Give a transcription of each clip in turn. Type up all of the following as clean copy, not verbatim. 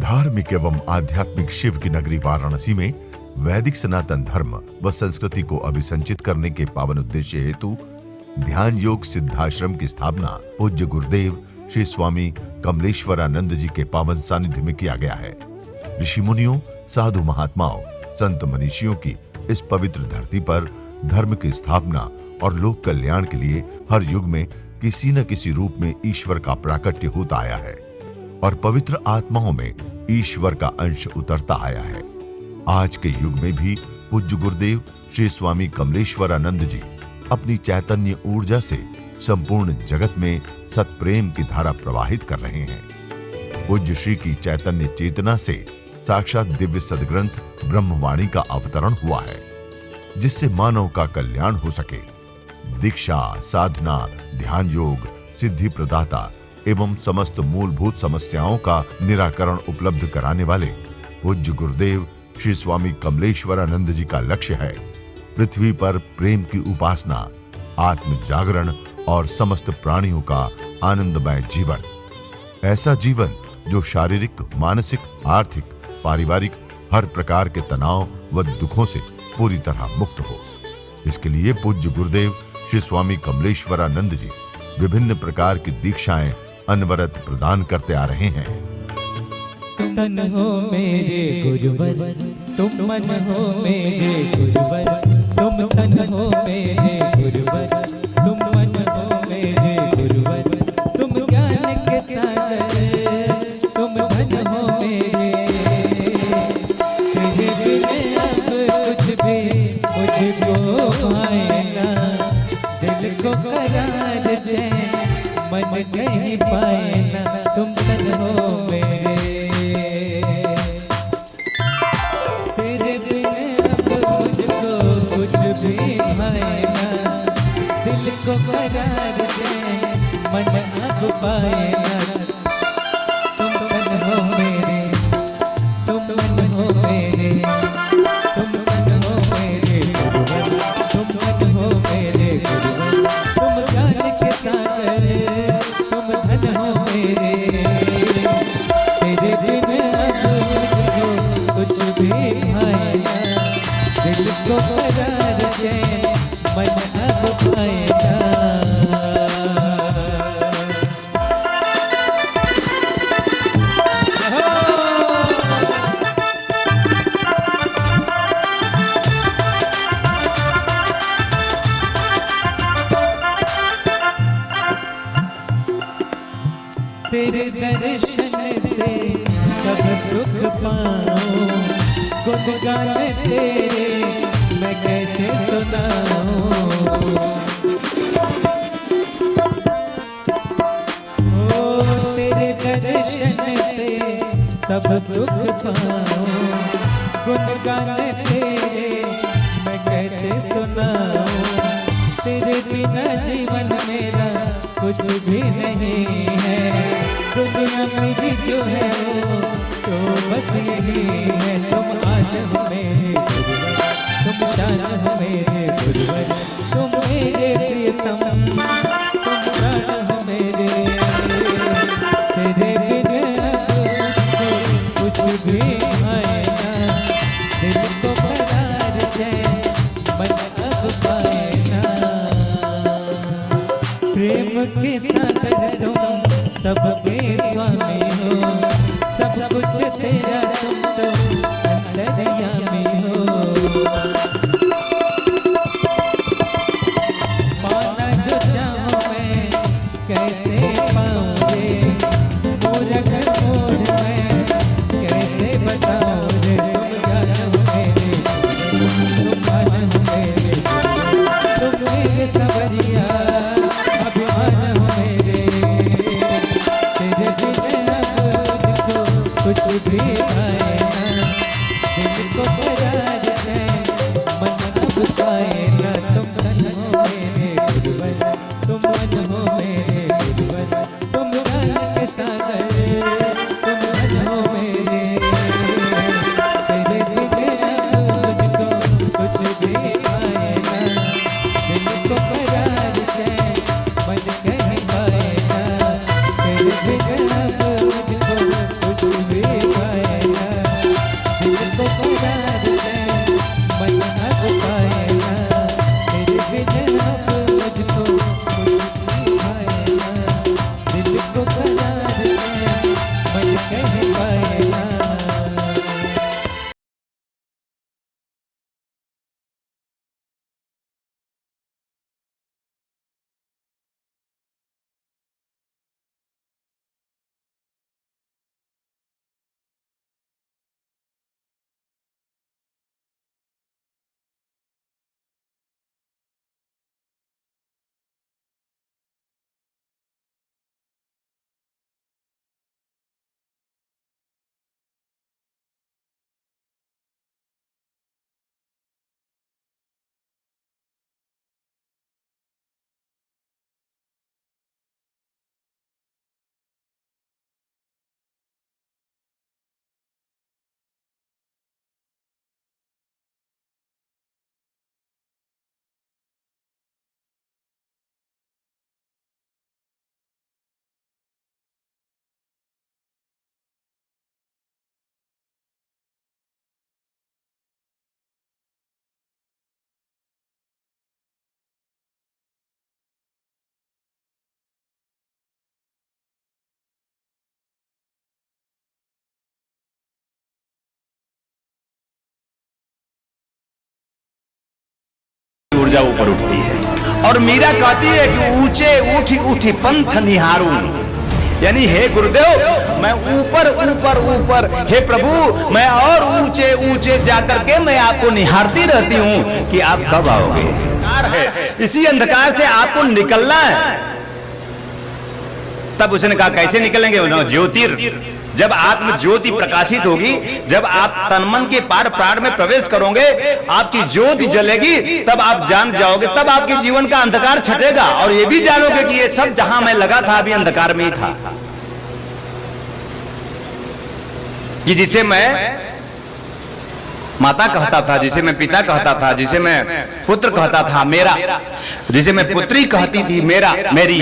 धार्मिक एवं आध्यात्मिक शिव की नगरी वाराणसी में वैदिक सनातन धर्म व संस्कृति को अभिसंचित करने के पावन उद्देश्य हेतु ध्यान योग सिद्धाश्रम की स्थापना पूज्य गुरुदेव श्री स्वामी कमलेश्वरानंद जी के पावन सानिध्य में किया गया है। ऋषि मुनियों, साधु महात्माओं, संत मनीषियों की इस पवित्र धरती पर धर्म की स्थापना और लोक कल्याण के लिए हर युग में किसी न किसी रूप में ईश्वर का प्राकट्य होता आया है और पवित्र आत्माओं में ईश्वर का अंश उतरता आया है। आज के युग में भी पूज्य गुरुदेव श्री स्वामी कमलेश्वरानंद जी अपनी चैतन्य ऊर्जा से संपूर्ण जगत में सत्प्रेम की धारा प्रवाहित कर रहे हैं। पूज्य श्री की चैतन्य चेतना से साक्षात दिव्य सदग्रंथ ब्रह्मवाणी का अवतरण हुआ है, जिससे मानव का कल्याण हो सके। दीक्षा, साधना, ध्यान योग, सिद्धि प्रदाता एवं समस्त मूलभूत समस्याओं का निराकरण उपलब्ध कराने वाले पूज्य गुरुदेव श्री स्वामी कमलेश्वरानंद जी का लक्ष्य है पृथ्वी पर प्रेम की उपासना, आत्म जागरण और समस्त प्राणियों का आनंदमय जीवन। ऐसा जीवन जो शारीरिक, मानसिक, आर्थिक, पारिवारिक हर प्रकार के तनाव व दुखों से पूरी तरह मुक्त हो। इसके लिए पूज्य गुरुदेव श्री स्वामी कमलेश्वरानंद जी विभिन्न प्रकार की दीक्षाएं अनवरत प्रदान करते आ रहे हैं। तन हो मेरे गुरुवर, तुम मन हो मेरे गुरुवर, तुम तन हो मेरे गुरुवर, तुम मन हो मेरे गुरुवर, तुम ज्ञान के सागर, तुम धन हो मेरे, तेरे बिना अब कुछ भी मुझको पाएगा, दिल को करार चैन मन कहीं पाए ना, तुम तन हो मेरे, तेरे बिना अब मुझको कुछ भी पाए ना, दिल को करार दे मन अब पाए ना, तुम तन हो मेरे, तुम तन हो मेरे, तुम तन हो मेरे गुरुवर, तुम तन हो मेरे गुरुवर, तुम ज्ञान के सागर, तुम धन हो मेरे, तेरे बिन अब मुझको कुछ भी पाए ना, दिल को करार चैन मन अब पाए ना। तेरे दर्शन से सब सुख पाऊं, गुणगान तेरे मैं कैसे सुनाऊं, ओ तेरे दर्शन से सब सुख पाऊं, गुणगान तेरे मैं कैसे सुनाऊं, तेरे बिना जीवन मेरा कुछ भी नहीं है, दुनिया में भी जो है वो तो बस यही है, तुम आन हो मेरे गुरुवर, तुम शान हो मेरे गुरुवर, तुम मेरे प्रियतम, तुम प्राण हो मेरे, तेरे बिना कुछ भी आए ना, दिल को करार चैन मन अब पाए ना, प्रेम के सागर तुम सबके स्वामी हो, सब कुछ तेरा तुम तो अंतर्यामी हो, पाना जो चाहूं मैं कैसे पाऊंगे, मूरख मोड़ मैं कैसे बताऊं रे, तुम जान हो मेरे, तुम मान हो मेरे, तुम मेरे सवरिया अभिमान हो मेरे, तेरे बिना मुझको कुछ भी पाए ना, दिल को करार चैन मन अब पाए ना, तुम तन हो मेरे गुरुवर, तुम मन हो मेरे गुरुवर, तुम ज्ञान के सागर, तुम धन हो मेरे, तेरे बिना मुझको कुछ भी पाए ना, दिल को करार चैन मन कहीं पाए ना, तेरे बिना मुझको कुछ भी पाए ऊर्जा ऊपर उठती है। और मीरा कहती है कि ऊंचे उठी उठी पंथ निहारूं, यानी हे गुरुदेव मैं ऊपर ऊपर ऊपर, हे प्रभु मैं और ऊंचे ऊंचे जाकर के मैं आपको निहारती रहती हूं कि आप कब आओगे। अंधकार है, इसी अंधकार से आपको निकलना है। तब उसने कहा कैसे निकलेंगे? ज्योतिर, जब आत्म ज्योति प्रकाशित होगी, जब आप तन मन के पार प्राण में प्रवेश करोगे, आपकी ज्योति जलेगी, तब आप जान जाओगे, तब आपके जीवन का अंधकार छटेगा और ये भी जानोगे कि ये सब जहां मैं लगा था अभी अंधकार में ही था। कि जिसे मैं माता कहता था, जिसे मैं पिता कहता था, जिसे मैं पुत्र कहता था मेरा, जिसे मैं पुत्री कहती थी मेरा, मेरी,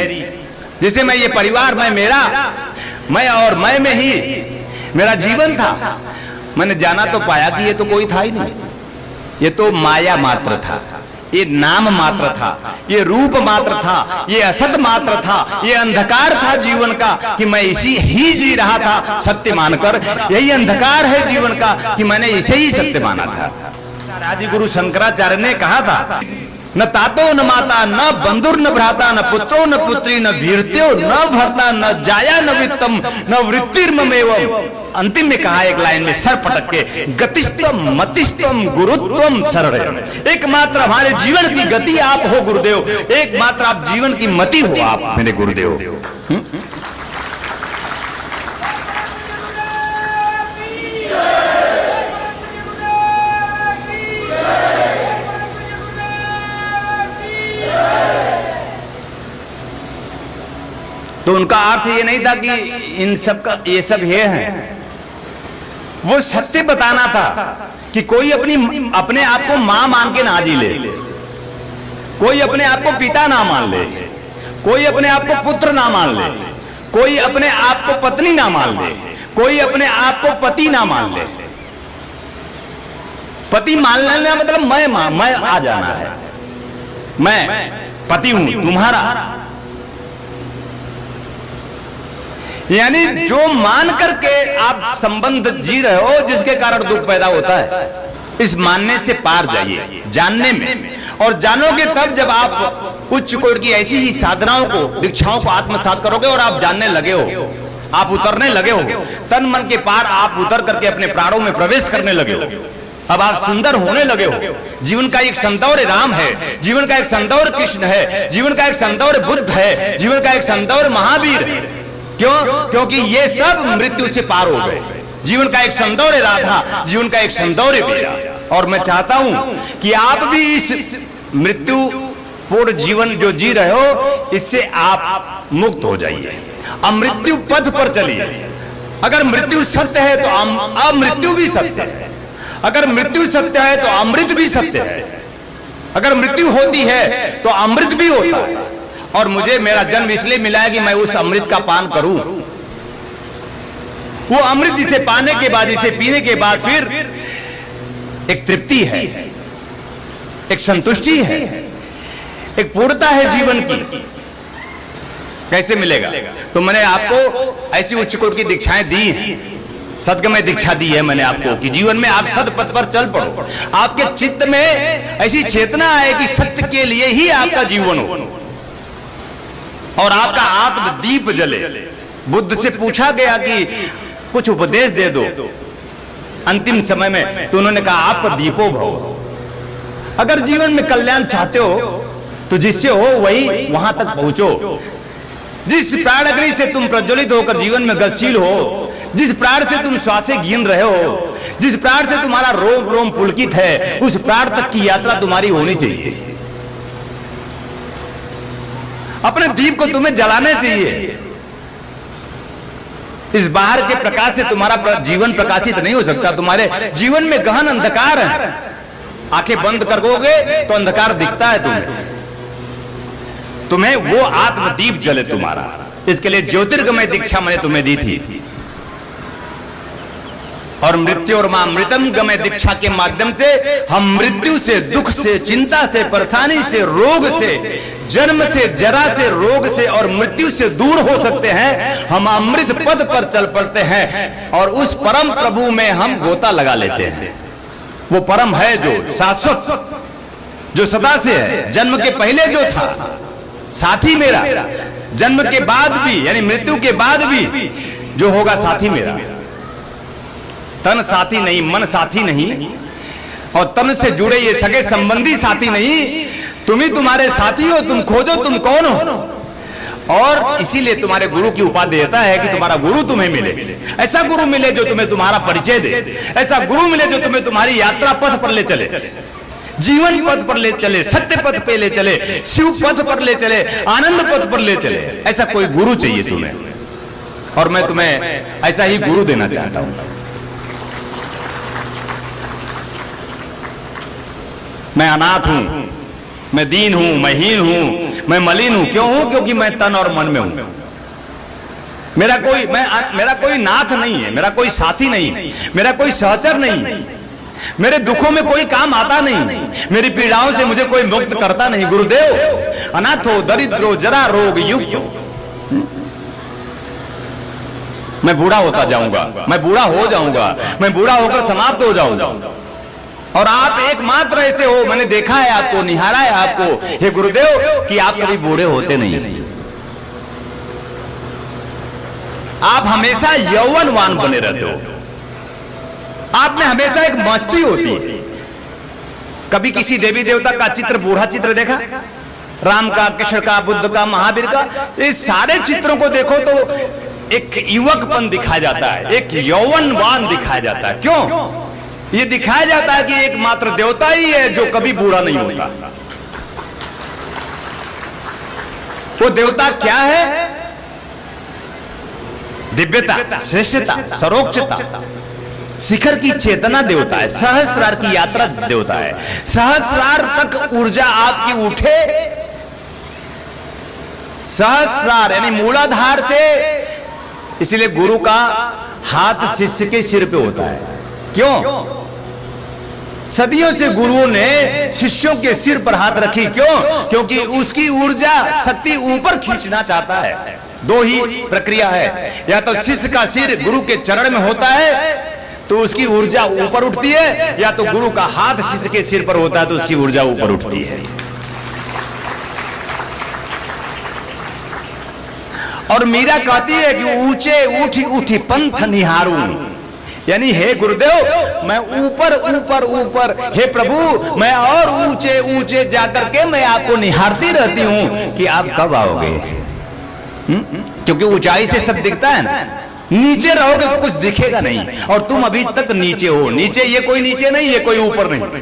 जिसे मैं ये परिवार मैं मेरा, मैं और मैं में ही मेरा जीवन था, मैंने जाना तो पाया कि ये तो कोई था ही नहीं, ये तो माया मात्र था, ये नाम मात्र था, ये रूप मात्र था, ये असत मात्र था, ये अंधकार था जीवन का कि मैं इसी ही जी रहा था सत्य मानकर। यही अंधकार है जीवन का कि मैंने इसे ही सत्य माना था। आदि गुरु शंकराचार्य ने कहा था, न तातो न माता न बंधुर न भ्राता न पुत्रो न पुत्री न वीर्त्यो न भर्ता न जाया न वित्तम न वृत्तिर्ममेवम। अंतिम में कहा एक लाइन में सर पटक के, गतिस्तम मतिस्तम गुरुत्वम शरणम। एकमात्र हमारे जीवन की गति आप हो गुरुदेव, एकमात्र आप जीवन की मति हो आप मेरे गुरुदेव। तो उनका अर्थ ये नहीं था कि इन सब का ये सब ये है, वो सत्य बताना था कि कोई अपने आप को मां मान के ना जी ले, कोई अपने आप को पिता ना मान ले, कोई अपने आप को पुत्र ना मान ले, कोई अपने आप को पत्नी ना मान ले, कोई अपने आप को पति ना मान ले। पति मान लेना मतलब मैं आ जाना है, मैं पति हूं तुम्हारा, यानी जो मान करके आप संबंध जी रहे हो जिसके कारण दुख पैदा होता है, इस मानने से पार जाइए, जानने में। और जानोगे तब जब आप उच्च कोटि की ऐसी ही साधनाओं को, दीक्षाओं को आत्मसात करोगे और आप जानने लगे हो, आप उतरने लगे हो, तन मन के पार आप उतर करके अपने प्राणों में प्रवेश करने लगे हो। अब आप सुंदर होने लगे हो। जीवन का एक संदौर राम है, जीवन का एक संदौर कृष्ण है, जीवन का एक संदौर बुद्ध है, जीवन का एक संदौर महावीर है। क्यों? क्योंकि ये सब मृत्यु से पार हो गए। जीवन का एक संदौर राधा, जीवन का एक संदौर वीरा। और मैं चाहता हूं कि आप भी इस मृत्यु पूर्ण जीवन जो जी रहे हो, इससे आप मुक्त हो जाइए, अमृत्यु पथ पर चलिए। अगर मृत्यु सत्य है तो अमृत्यु भी सत्य है, अगर मृत्यु सत्य है तो अमृत भी सत्य है, अगर मृत्यु होती है तो अमृत भी होता है। और मुझे मेरा जन्म इसलिए मिला है कि मैं उस अमृत का पान करूं। वो अमृत जिसे पाने के बाद, इसे पीने के बाद फिर एक तृप्ति है, एक संतुष्टि है, एक पूर्णता है जीवन की। कैसे मिलेगा? तो मैंने आपको ऐसी उच्च कोटि की दीक्षाएं दी हैं, सद्गमय दीक्षा दी है मैंने आपको कि जीवन में आप सदपथ पर चल पड़ो, आपके चित्त में ऐसी चेतना आए कि सत्य के लिए ही आपका जीवन हो और आपका आत्मदीप जले। बुद्ध से पूछा गया कि कुछ उपदेश दे दो अंतिम समय में, तो उन्होंने कहा आप दीपो भव। अगर जीवन में कल्याण चाहते हो तो जिससे हो वही वहां तक पहुंचो। जिस प्राण अग्नि से तुम प्रज्वलित होकर जीवन में गतिशील हो, जिस प्राण से तुम श्वासें गिन रहे हो, जिस प्राण से तुम्हारा रोम रोम पुलकित है, उस प्राण तक की यात्रा तुम्हारी होनी चाहिए। अपने दीप को तुम्हें जलाना चाहिए। इस बाहर के प्रकाश से तुम्हारा जीवन प्रकाशित नहीं हो सकता। तुम्हारे जीवन में गहन अंधकार है। आंखें बंद करोगे तो अंधकार दिखता है तुम्हें वो आत्मदीप जले तुम्हारा। इसके लिए ज्योतिर्गमय दीक्षा मैंने तुम्हें दी थी। और मृत्यु और मामृतम गमय दीक्षा के माध्यम से हम मृत्यु से, दुख से, चिंता से, परेशानी से, रोग से, जन्म से, जरा से, रोग से और मृत्यु से दूर हो सकते हैं। हम अमृत पद पर चल पड़ते हैं और उस परम प्रभु में हम गोता लगा लेते हैं। वो परम है जो शाश्वत, जो सदा से है, जन्म के पहले जो था साथी मेरा, जन्म के बाद भी यानी मृत्यु के बाद भी जो होगा साथी मेरा। तन साथी नहीं, मन साथी नहीं, और तन से जुड़े ये सगे संबंधी साथी नहीं, तुम ही तुम्हारे साथी हो। तुम खोजो तुम कौन हो, और इसीलिए तुम्हारे गुरु की उपाधि देता है कि तुम्हारा गुरु तुम्हें मिले, ऐसा गुरु मिले जो तुम्हें तुम्हारा परिचय दे, ऐसा गुरु मिले जो तुम्हें तुम्हारी यात्रा पथ पर ले चले, जीवन पथ पर ले चले, सत्य पथ पे ले चले, शिव पथ पर ले चले, आनंद पथ पर ले चले। ऐसा कोई गुरु चाहिए तुम्हें, और मैं तुम्हें ऐसा ही गुरु देना चाहता हूं। मैं अनाथ हूं, मैं दीन हूं, मैं हीन हूं, मैं मलिन हूं। क्यों हूं? क्योंकि मैं तन और मन में हूं। मेरा कोई नाथ नहीं है, मेरा कोई साथी नहीं, मेरा कोई सहचर नहीं, मेरे दुखों में कोई काम आता नहीं, मेरी पीड़ाओं से मुझे कोई मुक्त करता नहीं। गुरुदेव, अनाथ हो, दरिद्र हो, जरा रोग युक्त, मैं बूढ़ा होता जाऊंगा, मैं बूढ़ा हो जाऊंगा, मैं बूढ़ा होकर समाप्त हो जाऊंगा, और आप एकमात्र ऐसे हो। मैंने देखा है आपको, निहारा है आपको, हे गुरुदेव, कि आप कभी बूढ़े होते नहीं। आप हमेशा यौवनवान बने रहते हो। आप में हमेशा एक मस्ती होती है। कभी किसी देवी देवता का चित्र, बूढ़ा चित्र देखा? राम का, कृष्ण का, बुद्ध का, महावीर का, इस सारे चित्रों को देखो तो एक युवकपन दिखाया जाता है, एक यौवनवान दिखाया जाता है। क्यों? ये दिखाया जाता है कि एकमात्र देवता ही है जो कभी बूढ़ा नहीं होता। वो देवता क्या है? दिव्यता, श्रेष्ठता, सरोक्षता, शिखर की चेतना देवता है, सहस्रार की यात्रा देवता है। सहस्रार तक ऊर्जा आपकी उठे, सहस्रार यानी मूलाधार से। इसलिए गुरु का हाथ शिष्य के सिर पे होता है। क्यों? सदियों से गुरुओं ने शिष्यों के सिर पर हाथ रखी। क्यों? क्योंकि उसकी ऊर्जा शक्ति ऊपर खींचना चाहता है। दो ही प्रक्रिया है, या तो शिष्य का सिर गुरु के चरण में होता है तो उसकी ऊर्जा ऊपर उठती है, या तो गुरु का हाथ शिष्य के सिर पर होता है तो उसकी ऊर्जा ऊपर उठती है। और मीरा कहती है कि ऊंचे उठी उठी पंथ निहारूं, यानी हे गुरुदेव, मैं ऊपर ऊपर ऊपर, हे प्रभु, मैं और ऊंचे ऊंचे जाकर के मैं आपको निहारती रहती हूं कि आप कब आओगे। क्योंकि ऊंचाई से सब दिखता है ना, नीचे रहोगे तो कुछ दिखेगा नहीं, और तुम अभी तक नीचे हो। नीचे, ये कोई नीचे नहीं, ये कोई ऊपर नहीं।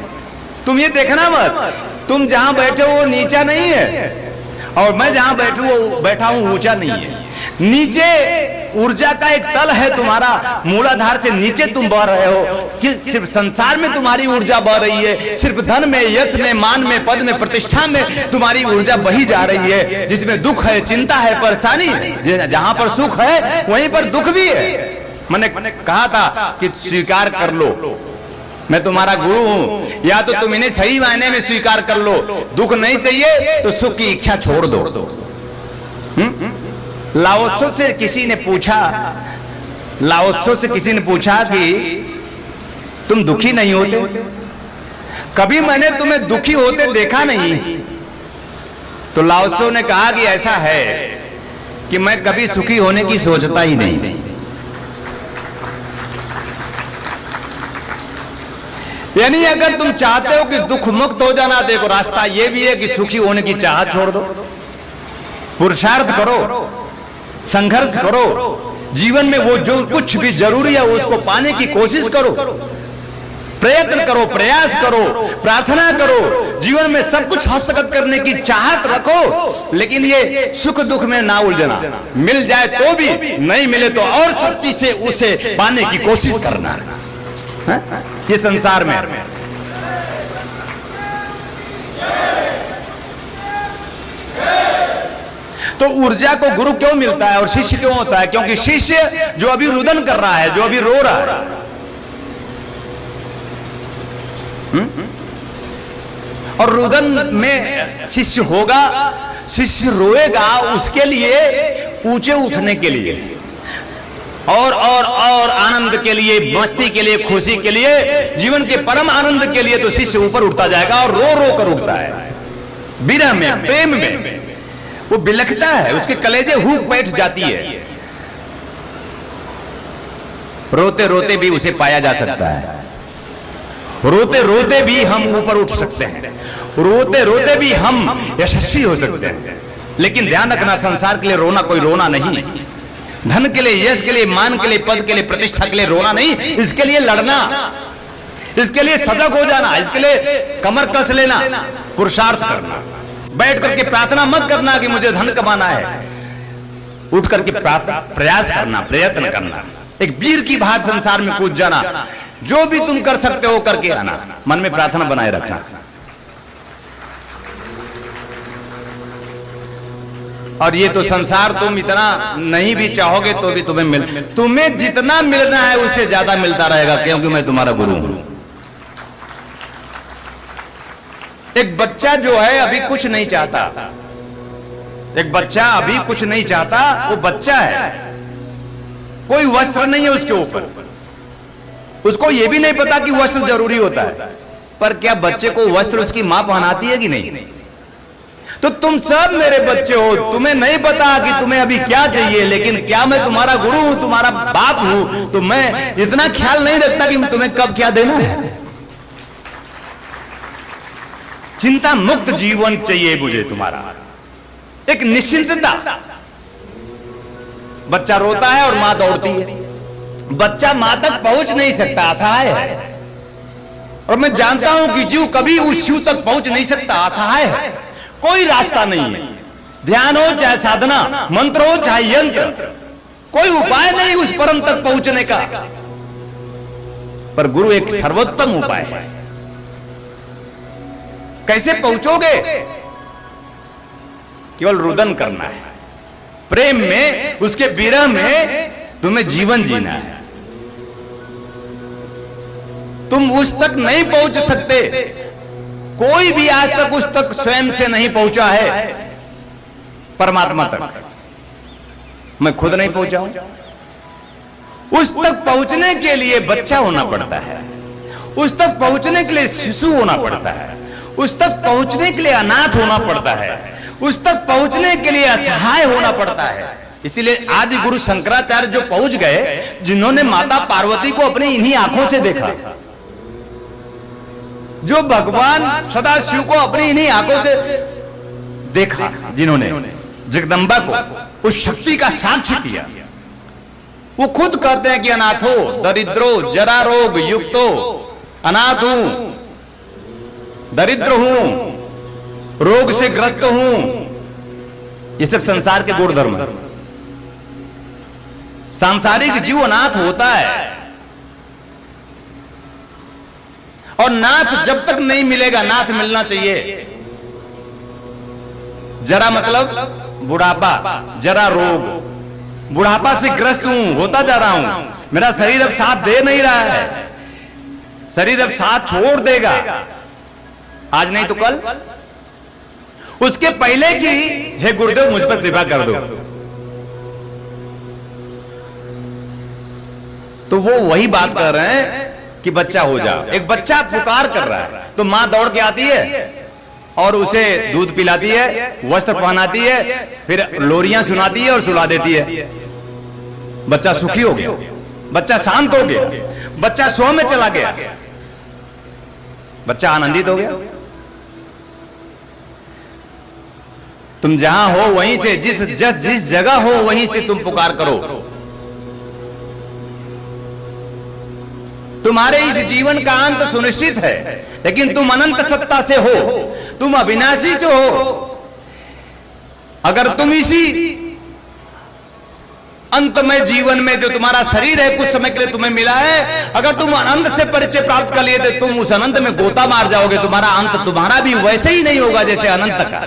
तुम ये देखना मत, तुम जहां बैठे हो वो नीचा नहीं है, और मैं जहां बैठा हूं ऊंचा नहीं है। नीचे ऊर्जा का एक तल है तुम्हारा, मूलाधार से नीचे तुम बह रहे हो। कि सिर्फ संसार में तुम्हारी ऊर्जा बह रही है, सिर्फ धन में, यश में, मान में, पद में, प्रतिष्ठा में तुम्हारी ऊर्जा बही जा रही है। जिसमें दुख है, चिंता है, परेशानी, जहां पर सुख है वहीं पर दुख भी है। मैंने कहा था कि स्वीकार कर लो, मैं तुम्हारा गुरु हूं, या तो तुम इन्हें सही मायने में स्वीकार कर लो। दुख नहीं चाहिए तो सुख की इच्छा छोड़ दो। लाओत्सो से किसी ने पूछा कि तुम दुखी नहीं होते? कभी मैंने तुम्हें दुखी होते देखा नहीं। तो लाओत्सो ने कहा कि ऐसा है कि मैं कभी सुखी होने की सोचता ही नहीं। यानी अगर तुम चाहते हो कि दुख मुक्त हो जाना, देखो रास्ता ये भी है कि सुखी होने की चाहत छोड़ दो, पुरुषार्थ करो, संघर्ष करो, जीवन में वो जो कुछ भी जरूरी है उसको पाने की कोशिश करो, प्रयत्न करो, प्रयास करो, प्रार्थना करो, जीवन में सब कुछ हस्तगत करने की चाहत रखो। लेकिन ये सुख दुख में ना उलझना, मिल जाए तो भी, नहीं मिले तो और शक्ति से उसे पाने की कोशिश करना है? ये संसार में तो ऊर्जा को गुरु क्यों मिलता है और शिष्य क्यों होता है? क्योंकि शिष्य जो अभी रुदन कर रहा है, जो अभी रो रहा है, और रुदन में शिष्य होगा, शिष्य रोएगा उसके लिए, ऊंचे उठने के लिए, और आनंद आनंद के लिए, मस्ती के लिए, खुशी के लिए, जीवन के परम आनंद के लिए तो शिष्य ऊपर उठता जाएगा और रो रो कर उठता है। विरह में, प्रेम में वो बिलखता है, उसके कलेजे हुक बैठ जाती है। रोते रोते भी उसे पाया जा सकता है, रोते रोते भी हम ऊपर उठ सकते हैं, रोते रोते भी हम यशस्वी हो सकते हैं। लेकिन ध्यान रखना, संसार के लिए रोना कोई रोना नहीं, धन के लिए, यश के लिए, मान के लिए, पद के लिए, प्रतिष्ठा के लिए रोना नहीं, इसके लिए लड़ना, इसके लिए सजग हो जाना, इसके लिए कमर कस लेना, पुरुषार्थ करना। बैठ करके प्रार्थना मत करना कि मुझे धन कमाना है, उठ करके प्रयास करना, प्रयत्न करना, एक वीर की भांति संसार में कूद जाना। जो भी तुम कर सकते हो करके आना, मन में प्रार्थना बनाए रखना। और ये तो संसार तुम इतना नहीं भी चाहोगे तो भी तुम्हें जितना मिलना है उससे ज्यादा मिलता रहेगा, क्योंकि मैं तुम्हारा गुरु हूं। एक बच्चा जो है अभी कुछ नहीं चाहता, एक बच्चा अभी कुछ नहीं चाहता, वो बच्चा है, कोई वस्त्र नहीं है उसके ऊपर, उसको यह भी नहीं पता कि वस्त्र जरूरी होता है। पर क्या बच्चे को वस्त्र उसकी मां पहनाती है कि नहीं? तो तुम सब मेरे बच्चे हो, तुम्हें नहीं पता कि तुम्हें अभी क्या चाहिए, लेकिन क्या मैं तुम्हारा गुरु हूं, तुम्हारा बाप हूं, तो मैं इतना ख्याल नहीं रखता कि तुम्हें कब क्या देना है। चिंता मुक्त जीवन चाहिए मुझे तुम्हारा, एक निश्चिंतता। बच्चा रोता है और मां दौड़ती है, बच्चा मां तक पहुंच नहीं सकता, असहाय है। और मैं जानता हूं कि जीव कभी उस शिव तक पहुंच नहीं सकता, असहाय है, कोई रास्ता नहीं है। ध्यान हो चाहे साधना, मंत्र हो चाहे यंत्र, कोई उपाय नहीं उस परम तक पहुंचने का। पर गुरु एक सर्वोत्तम उपाय है। कैसे पहुंचोगे? केवल रुदन करना है, प्रेम में, उसके विरह में तुम्हें जीवन जीना है। तुम उस तक नहीं पहुंच सकते, कोई भी आज तक उस तक स्वयं से नहीं पहुंचा है, परमात्मा तक। मैं खुद नहीं पहुंचा हूं। उस तक पहुंचने के लिए बच्चा होना पड़ता है, उस तक पहुंचने के लिए शिशु होना पड़ता है, उस तक पहुंचने के लिए अनाथ होना पड़ता है, उस तक पहुंचने के लिए असहाय होना पड़ता है। इसीलिए आदि गुरु शंकराचार्य जो पहुंच गए, जिन्होंने माता पार्वती को अपनी इन्हीं आंखों से देखा, जो भगवान सदाशिव को अपनी इन्हीं आंखों से देखा, जिन्होंने जगदम्बा को उस शक्ति का साक्ष्य किया, वो खुद कहते हैं कि अनाथो दरिद्रो जरा रोग युक्तो, अनाथ हूं, दरिद्र हूं, रोग से ग्रस्त हूं। ये सब संसार के गुण धर्म। सांसारिक जीव अनाथ होता है, और नाथ जब तक नहीं मिलेगा, नाथ मिलना चाहिए। जरा मतलब बुढ़ापा, जरा रोग, बुढ़ापा से ग्रस्त हूं, होता जा रहा हूं, मेरा शरीर अब साथ दे नहीं रहा है, शरीर अब साथ छोड़ देगा, आज नहीं तो कल। उसके पहले की हे गुरुदेव मुझ पर कृपा कर दो, तो वो वही बात कर रहे हैं कि बच्चा हो जा। एक बच्चा पुकार कर रहा है तो मां दौड़ के आती है और उसे दूध पिलाती है, वस्त्र पहनाती है, फिर लोरियां सुनाती है और सुला देती है। बच्चा सुखी हो गया, बच्चा शांत हो गया, बच्चा सो में चला गया, बच्चा आनंदित हो गया। तुम जहां हो वहीं से, जिस जगह हो वहीं से तुम पुकार करो। तुम्हारे इस जीवन का अंत सुनिश्चित है, लेकिन तुम अनंत सत्ता से हो, तुम अविनाशी से हो। अगर तुम इसी अंतमय जीवन में जो तुम्हारा शरीर है कुछ समय के लिए तुम्हें मिला है, अगर तुम अनंत से परिचय प्राप्त कर लिए तो तुम उस अनंत में गोता मार जाओगे। तुम्हारा अंत तुम्हारा भी वैसे ही नहीं होगा जैसे अनंत का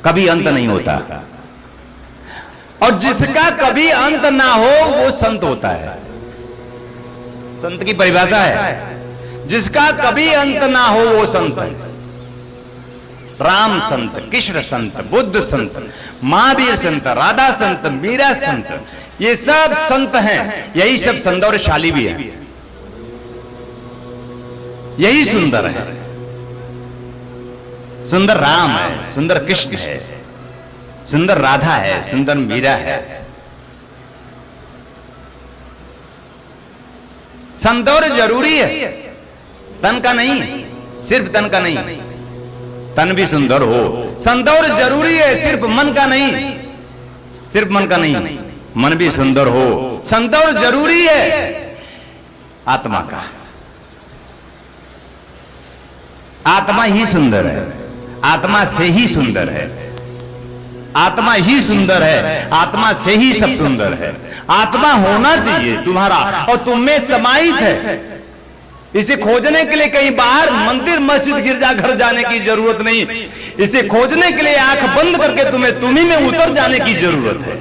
कभी अंत नहीं होता। और जिसका कभी अंत ना हो वो संत होता है। संत की परिभाषा है, जिसका कभी अंत ना हो वो संत है। राम संत, कृष्ण संत, बुद्ध संत, महावीर संत, राधा संत, मीरा संत, ये सब संत हैं, यही सब सौंदर्यशाली भी हैं, यही सुंदर है। सुंदर राम है, सुंदर कृष्ण है, सुंदर राधा है, सुंदर मीरा है। सौंदर्य जरूरी है, तन का नहीं, सिर्फ तन का नहीं, तन भी सुंदर हो। सौंदर्य जरूरी है, सिर्फ मन का नहीं, सिर्फ मन का नहीं, मन भी सुंदर हो। सौंदर्य जरूरी है आत्मा का, आत्मा ही सुंदर है, आत्मा से ही सुंदर है, आत्मा ही सुंदर है, आत्मा से ही सब सुंदर है। आत्मा होना चाहिए तुम्हारा और तुम में समाहित है। इसे खोजने के लिए कहीं बाहर मंदिर मस्जिद गिरजाघर जाने की जरूरत नहीं, इसे खोजने के लिए आंख बंद करके तुम्ही में उतर जाने की जरूरत है।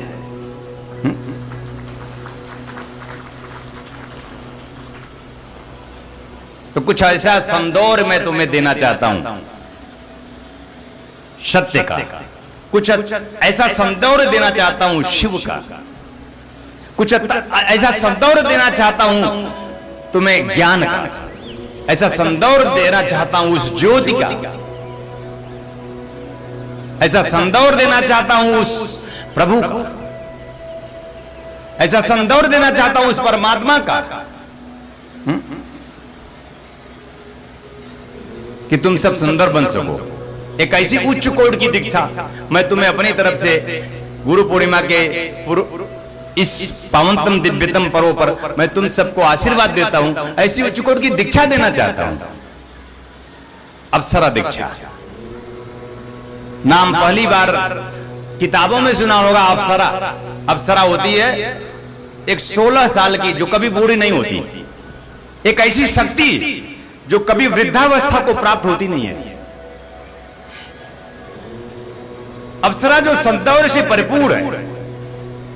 तो कुछ ऐसा सौंदर्य मैं तुम्हें देना चाहता हूं, सत्य का। कुछ ऐसा सौंदर्य देना चाहता हूं शिव का। कुछ ऐसा सौंदर्य देना चाहता हूं तुम्हें ज्ञान का। ऐसा सौंदर्य देना चाहता हूं उस ज्योति का। ऐसा सौंदर्य देना चाहता हूं उस प्रभु का। ऐसा सौंदर्य देना चाहता हूं उस परमात्मा का कि तुम सब सुंदर बन सको। एक ऐसी उच्च कोटि की दीक्षा मैं तुम्हें अपनी तरफ से गुरु पूर्णिमा के इस पावनतम दिव्यतम पर्व पर मैं तुम सबको आशीर्वाद देता हूं। ऐसी उच्च कोटि की दीक्षा देना चाहता हूं, अप्सरा दीक्षा। नाम पहली बार किताबों में सुना होगा अप्सरा। अप्सरा होती है एक 16 साल की जो कभी बूढ़ी नहीं होती, एक ऐसी शक्ति जो कभी वृद्धावस्था को प्राप्त होती नहीं है। अप्सरा जो सौंदर्य से परिपूर्ण है,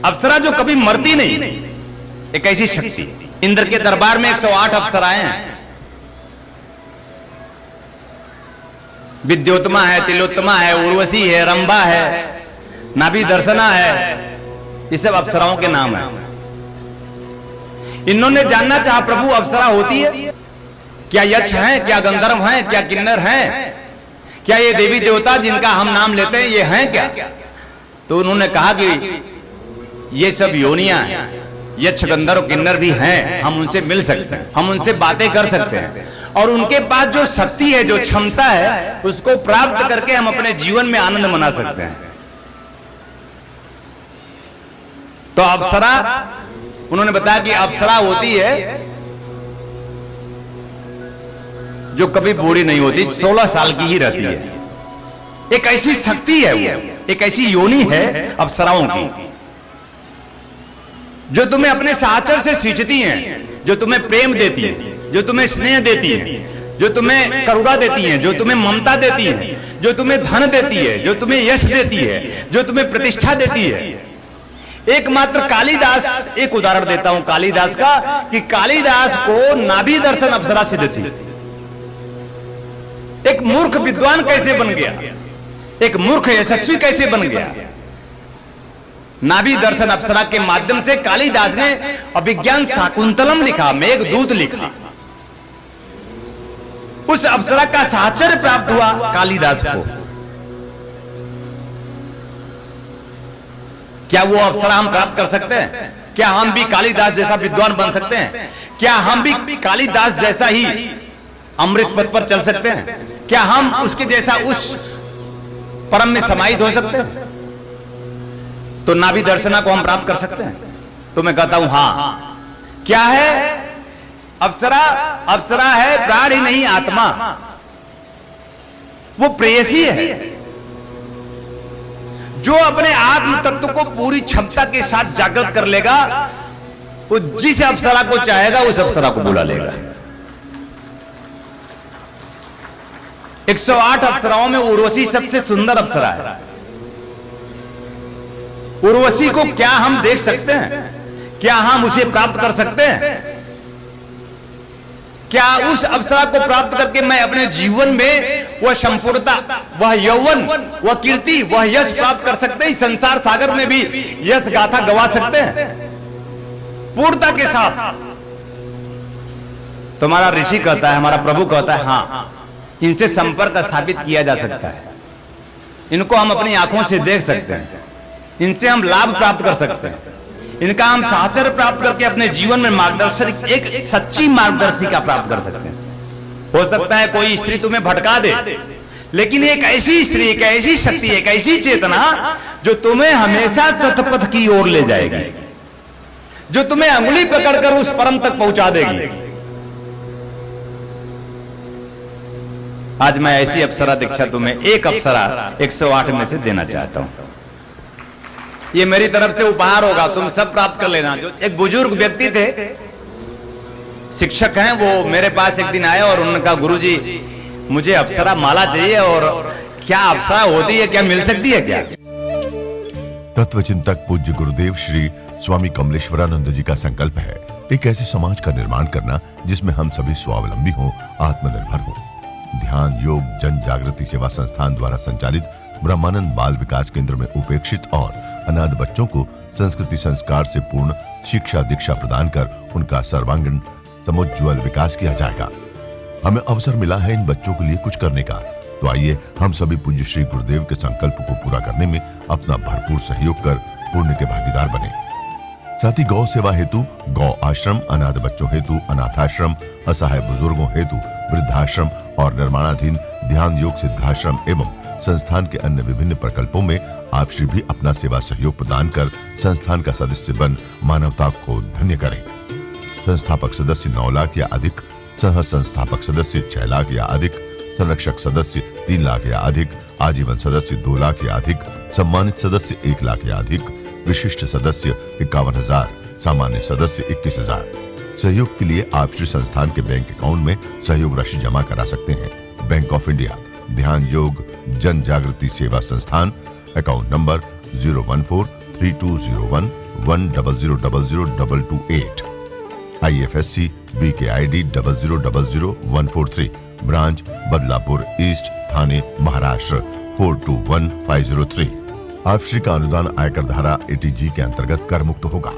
अप्सरा जो कभी मरती नहीं, एक ऐसी शक्ति। इंद्र के दरबार में 108 अप्सराएं हैं। विद्योत्तमा है, तिलोत्तमा है, उर्वशी है, रंभा है, नाभि दर्शना है, ये सब अप्सराओं के नाम हैं। इन्होंने जानना चाहा प्रभु अप्सरा होती है क्या? यक्ष हैं क्या? गंधर्व हैं क्या? किन्नर हैं क्या? ये देवी देवता जिनका हम नाम लेते हैं ये हैं क्या? तो उन्होंने कहा कि ये सब योनियां हैं, यक्ष गंधर्व किन्नर भी हैं, हम उनसे मिल सकते हैं, हम उनसे बातें कर सकते हैं और उनके पास जो शक्ति है, जो क्षमता है, उसको प्राप्त करके हम अपने जीवन में आनंद मना सकते हैं। तो अप्सरा, उन्होंने बताया कि अप्सरा होती है जो कभी बूढ़ी नहीं होती, 16 साल की ही रहती है। एक ऐसी शक्ति है वो, एक ऐसी योनि है अप्सराओं की जो तुम्हें अपने साचर से सींचती हैं, जो तुम्हें प्रेम देती है, जो तुम्हें स्नेह देती है, जो तुम्हें करुणा देती है, जो तुम्हें ममता देती है, जो तुम्हें धन देती है, जो तुम्हें यश देती है, जो तुम्हें प्रतिष्ठा देती है। एकमात्र कालिदास, एक उदाहरण देता हूं कालिदास का, कि कालिदास को नाभि दर्शन अप्सरा से देती है। एक मूर्ख विद्वान कैसे बन गया, एक मूर्ख यशस्वी कैसे बन गया? नाभि दर्शन अप्सरा के माध्यम से कालिदास ने अभिज्ञान शाकुंतलम लिखा, मेघदूत लिखा। उस अप्सरा का साहचर्य प्राप्त हुआ कालिदास को। क्या वो अप्सरा हम प्राप्त कर सकते हैं? क्या हम भी कालिदास जैसा विद्वान बन सकते हैं? क्या हम भी कालिदास जैसा ही अमृत पथ पर चल सकते हैं? क्या हम उसके जैसा उस परम में समाहित हो सकते हैं? तो नाभि दर्शना को हम प्राप्त कर सकते हैं? तो मैं कहता हूं हां। क्या है अप्सरा? अप्सरा है प्राण ही नहीं आत्मा, वो प्रेयसी है जो अपने आत्म तत्व को पूरी क्षमता के साथ जागृत कर लेगा। वो जिस अप्सरा को चाहेगा उस अप्सरा को बुला लेगा। 108 अप्सराओं में उर्वशी सबसे सुंदर अप्सरा है। उर्वशी को क्या हम देख सकते हैं? क्या हम उसे प्राप्त कर सकते हैं? क्या उस अप्सरा को प्राप्त करके मैं अपने जीवन में वह संपूर्णता, वह यौवन, वह कीर्ति, वह यश प्राप्त कर सकते हैं? संसार सागर में भी यश गाथा गवा सकते हैं? पूर्णता के साथ। तुम्हारा ऋषि कहता है, हमारा प्रभु कहता है, हाँ इनसे संपर्क स्थापित किया जा सकता है, इनको हम अपनी आंखों से देख सकते हैं, इनसे हम लाभ प्राप्त कर सकते हैं, इनका हम साहचर्य प्राप्त करके अपने जीवन में मार्गदर्शन, एक सच्ची मार्गदर्शिका प्राप्त कर सकते हैं। हो सकता है कोई स्त्री तुम्हें भटका दे, लेकिन एक ऐसी स्त्री, एक ऐसी शक्ति, एक ऐसी चेतना जो तुम्हें हमेशा सतपथ की ओर ले जाएगी, जो तुम्हें अंगुली पकड़कर उस परम तक पहुंचा देगी। आज मैं ऐसी अप्सरा दीक्षा तुम्हें, एक अप्सरा 108 में से देना चाहता हूं। ये मेरी तरफ से उपहार होगा, तुम सब प्राप्त कर लेना। जो एक बुजुर्ग व्यक्ति थे, शिक्षक हैं, वो मेरे पास एक दिन आए और उन्होंने कहा, गुरुजी मुझे अप्सरा माला चाहिए, और क्या अप्सरा होती है, क्या मिल सकती है क्या? तत्वचिंतक पूज्य गुरुदेव श्री स्वामी कमलेश्वरानंद जी का संकल्प है एक ऐसे समाज का निर्माण करना जिसमें हम सभी स्वावलंबी हों, आत्मनिर्भर हों। ध्यान योग जन जागृति सेवा संस्थान द्वारा संचालित ब्रह्मानंद बाल विकास केंद्र में उपेक्षित और अनाथ बच्चों को संस्कृति संस्कार से पूर्ण शिक्षा दीक्षा प्रदान कर उनका सर्वांगीण समुज्ज्वल विकास किया जाएगा। हमें अवसर मिला है इन बच्चों के लिए कुछ करने का, तो आइए हम सभी पूज्य श्री गुरुदेव के संकल्प को पूरा करने में अपना भरपूर सहयोग कर पुण्य के भागीदार बने। साथ ही गौ सेवा हेतु गौ आश्रम, अनाथ बच्चों हेतु अनाथाश्रम, असहाय बुजुर्गों हेतु वृद्धाश्रम और निर्माणाधीन ध्यान योग सिद्धाश्रम एवं संस्थान के अन्य विभिन्न प्रकल्पों में आप श्री भी अपना सेवा सहयोग प्रदान कर संस्थान का सदस्य बन मानवता को धन्य करें। संस्थापक सदस्य 9 लाख या अधिक, सह संस्थापक सदस्य 6 लाख या अधिक, संरक्षक सदस्य 3 लाख या अधिक, आजीवन सदस्य 2 लाख या अधिक, सम्मानित सदस्य 1 लाख या अधिक, विशिष्ट सदस्य 51,000, सामान्य सदस्य 21,000। सहयोग के लिए आप श्री संस्थान के बैंक अकाउंट में सहयोग राशि जमा करा सकते हैं। बैंक ऑफ इंडिया ध्यान योग जन Jagriti Seva Sansthan, account number 014320110002228, IFSC BKID 0000143, branch Badlapur east, Thane Maharashtra 421503। आप श्री का अनुदान आयकर धारा 80G के अंतर्गत कर मुक्त होगा।